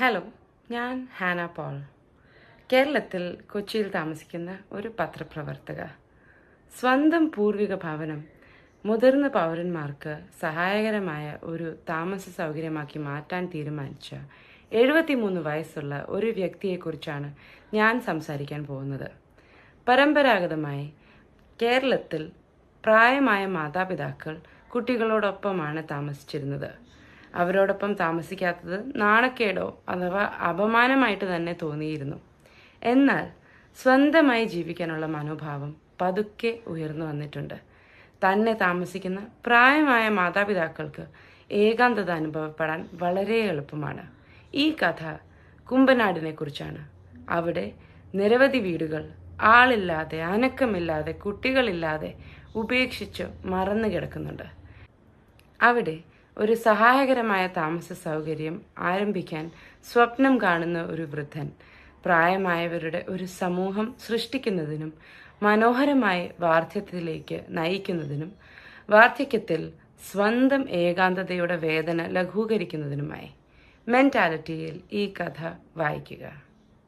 Hello, ഞാൻ ഹാന Paul. കേരളത്തിൽ കൊച്ചിയിൽ താമസിക്കുന്ന ഒരു പത്രപ്രവർത്തക. സ്വന്തം പൂർവിക ഭവനം മുതിർന്ന പൗരന്മാർക്ക് സഹായകരമായ ഒരു താമസ സൗകര്യമാക്കി മാറ്റാൻ തീരുമാനിച്ച 73 വയസ്സുള്ള ഒരു വ്യക്തിയെക്കുറിച്ചാണ് ഞാൻ സംസാരിക്കാൻ പോകുന്നത്. പരമ്പരാഗതമായി കേരളത്തിൽ പ്രായമായ മാതാപിതാക്കൾ കുട്ടികളോടൊപ്പമാണ് താമസിച്ചിരുന്നത്. അവരോടൊപ്പം താമസിക്കാത്തത് നാണക്കേടോ അഥവാ അപമാനമായിട്ട് തന്നെ തോന്നിയിരുന്നു. എന്നാൽ സ്വന്തമായി ജീവിക്കാനുള്ള മനോഭാവം പതുക്കെ ഉയർന്നു വന്നിട്ടുണ്ട്. തന്നെ താമസിക്കുന്ന പ്രായമായ മാതാപിതാക്കൾക്ക് ഏകാന്തത അനുഭവപ്പെടാൻ വളരെ എളുപ്പമാണ്. ഈ കഥ കുമ്പനാടിനെ കുറിച്ചാണ്. അവിടെ നിരവധി വീടുകൾ ആളില്ലാതെ, അനക്കമില്ലാതെ, കുട്ടികളില്ലാതെ ഉപേക്ഷിച്ച് മറന്നു കിടക്കുന്നുണ്ട്. അവിടെ ഒരു സഹായകരമായ താമസ സൗകര്യം ആരംഭിക്കാൻ സ്വപ്നം കാണുന്ന ഒരു വൃദ്ധൻ പ്രായമായവരുടെ ഒരു സമൂഹം സൃഷ്ടിക്കുന്നതിനും മനോഹരമായ വാർദ്ധക്യത്തിലേക്ക് നയിക്കുന്നതിനും വാർദ്ധക്യത്തിൽ സ്വന്തം ഏകാന്തതയുടെ വേദന ലഘൂകരിക്കുന്നതിനുമായി മെന്റാലിറ്റിയിൽ ഈ കഥ വായിക്കുക.